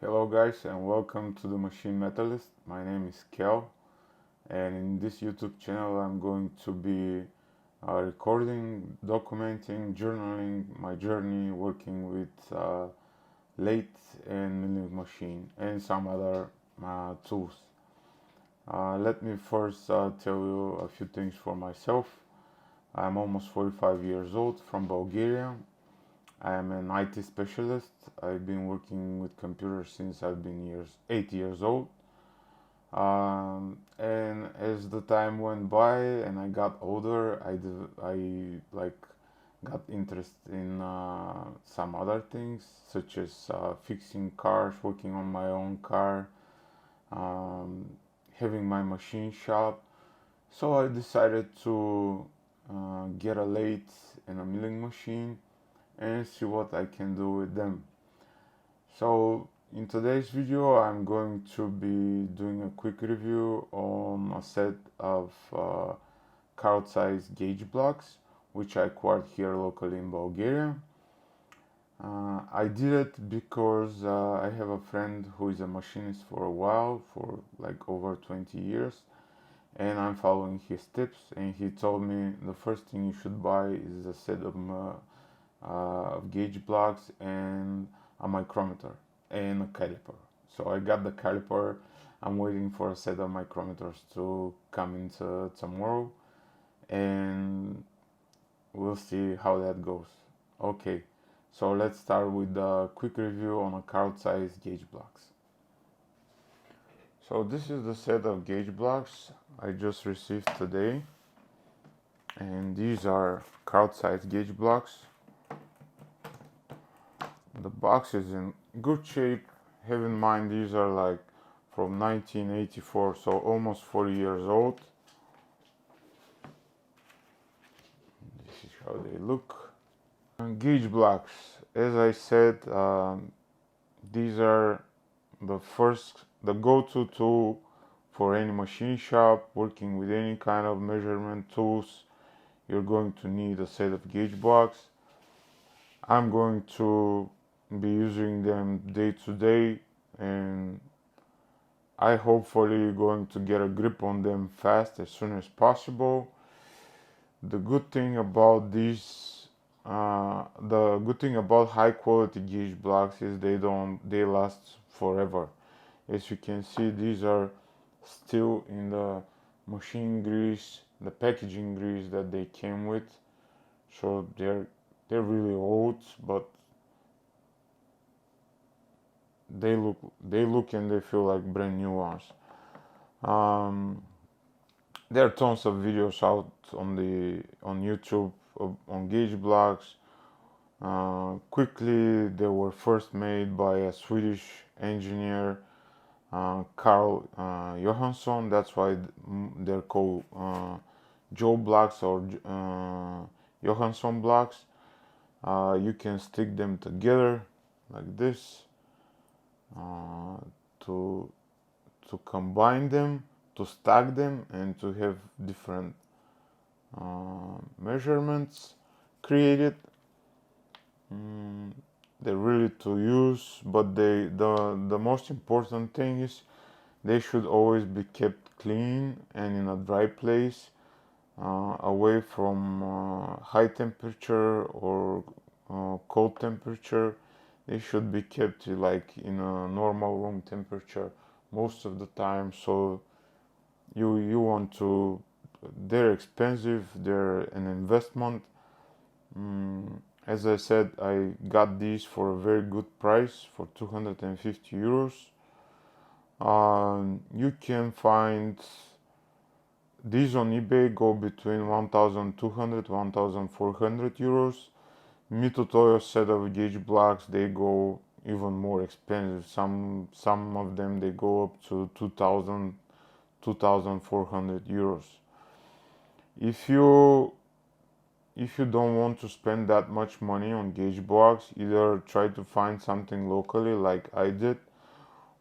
Hello guys and welcome to the Machine Metallist. My name is Kel, and in this YouTube channel I'm going to be recording, documenting, journaling my journey working with lathe and milling machine and some other tools. Let me first tell you a few things for myself. I'm almost 45 years old, from Bulgaria. I am an IT specialist. I've been working with computers since I've been 8 years old. And as the time went by and I got older, I got interested in some other things, such as fixing cars, working on my own car, um, having my machine shop. So I decided to get a lathe and a milling machine and see what I can do with them. So in today's video I'm going to be doing a quick review on a set of card size gauge blocks which I acquired here locally in Bulgaria. I did it because I have a friend who is a machinist for a while, for like over 20 years, and I'm following his tips, and he told me the first thing you should buy is a set of gauge blocks and a micrometer and a caliper. So I got the caliper. I'm waiting for a set of micrometers to come into tomorrow, and we'll see how that goes. Okay, so let's start with a quick review on a card size gauge blocks. So this is the set of gauge blocks I just received today, and these are card size gauge blocks. The box is in good shape. Have in mind these are like from 1984, so almost 40 years old. This is how they look. Gauge blocks, as I said, these are the go-to tool for any machine shop working with any kind of measurement tools. You're going to need a set of gauge blocks. I'm going to be using them day to day, and I hopefully going to get a grip on them fast as soon as possible. The good thing about high quality gauge blocks is they last forever. As you can see, these are still in the machine grease, the packaging grease that they came with. So they're really old, but they look and they feel like brand new ones. There are tons of videos out on YouTube on gauge blocks. Quickly, they were first made by a Swedish engineer, Carl Johansson. That's why they're called Joe blocks or Johansson blocks. You can stick them together like this to combine them, to stack them, and to have different measurements created. They're really to use, but the most important thing is they should always be kept clean and in a dry place, away from high temperature or cold temperature. They should be kept like in a normal room temperature most of the time. So you want to, they're expensive, they're an investment. As I said, I got these for a very good price, for 250 euros. You can find these on eBay, go between 1,200 1,400 euros. Mitutoyo set of gauge blocks, they go even more expensive. Some of them they go up to 2,000 2,400 euros. If you don't want to spend that much money on gauge blocks, either try to find something locally like I did,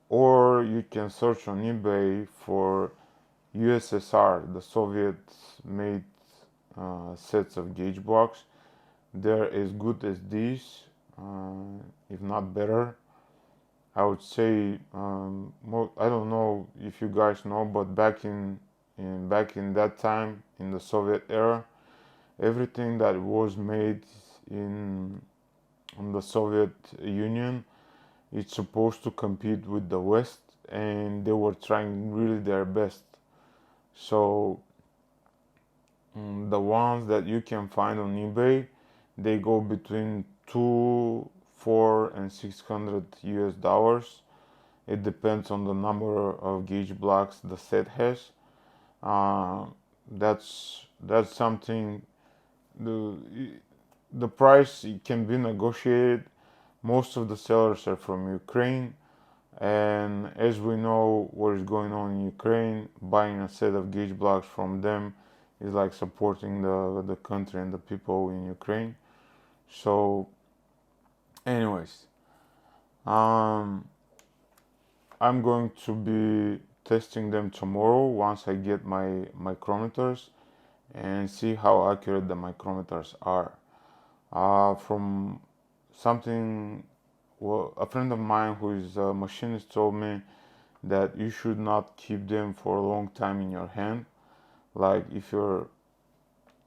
or you can search on eBay for USSR, the Soviet made sets of gauge blocks. They're as good as these, if not better. I would say, I don't know if you guys know, but back in that time in the Soviet era, everything that was made in the Soviet Union, it's supposed to compete with the West, and they were trying really their best. So the ones that you can find on eBay, they go between two, four, and 600 US dollars. It depends on the number of gauge blocks the set has. Uh, that's something. the the price can be negotiated. Most of the sellers are from Ukraine, and as we know what is going on in Ukraine, buying a set of gauge blocks from them is like supporting the country and the people in Ukraine. So, anyways, um, I'm going to be testing them tomorrow once I get my micrometers and see how accurate the micrometers are. From something, well, a friend of mine who is a machinist told me that you should not keep them for a long time in your hand. Like if you're,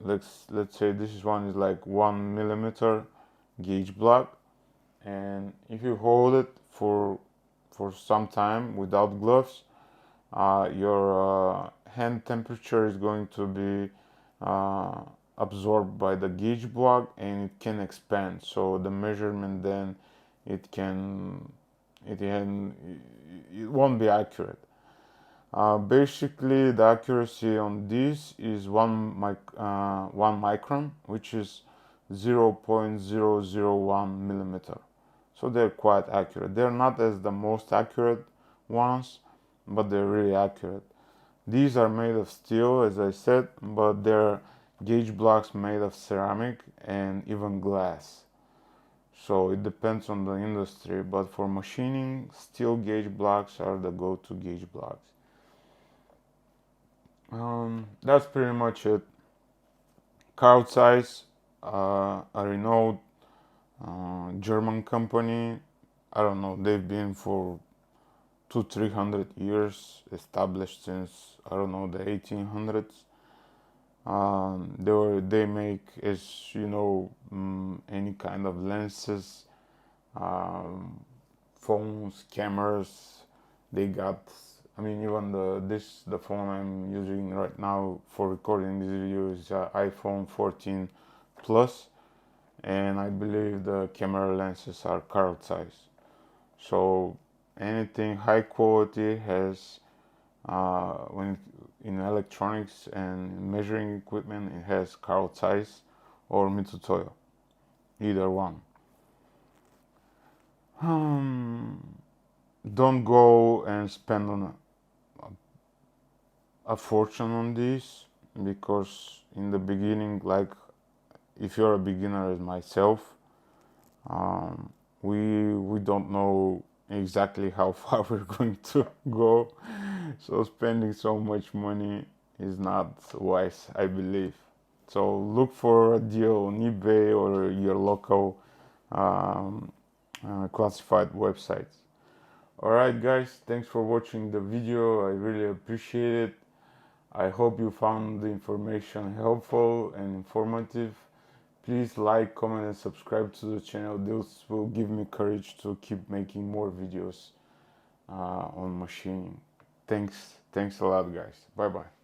let's say this one is like 1 millimeter gauge block, and if you hold it for some time without gloves, your hand temperature is going to be uh, absorbed by the gauge block, and it can expand. So the measurement then it can it can it won't be accurate. Basically, the accuracy on this is 1 micron, which is 0.001 millimeter. So they're quite accurate. They're not as the most accurate ones, but they're really accurate. These are made of steel, as I said, but they're gauge blocks made of ceramic and even glass. So it depends on the industry, but for machining, steel gauge blocks are the go-to gauge blocks. That's pretty much it. Carl Zeiss, a renowned German company. I don't know, they've been for 200-300 years, established since, I don't know, the 1800s. They make, as you know, any kind of lenses, um, phones, cameras. They got, I mean, even the phone I'm using right now for recording this video is iPhone 14 Plus, and I believe the camera lenses are Carl Zeiss. So anything high quality has, when in electronics and measuring equipment, it has Carl Zeiss or Mitutoyo, either one. Don't go and spend on a fortune on this, because in the beginning, like if you're a beginner as myself, um, we don't know exactly how far we're going to go, so spending so much money is not wise, I believe. So look for a deal on eBay or your local um, classified websites. Alright guys, thanks for watching the video. I really appreciate it. I hope you found the information helpful and informative. Please like, comment, and subscribe to the channel. This will give me courage to keep making more videos on machining. Thanks a lot guys. Bye bye.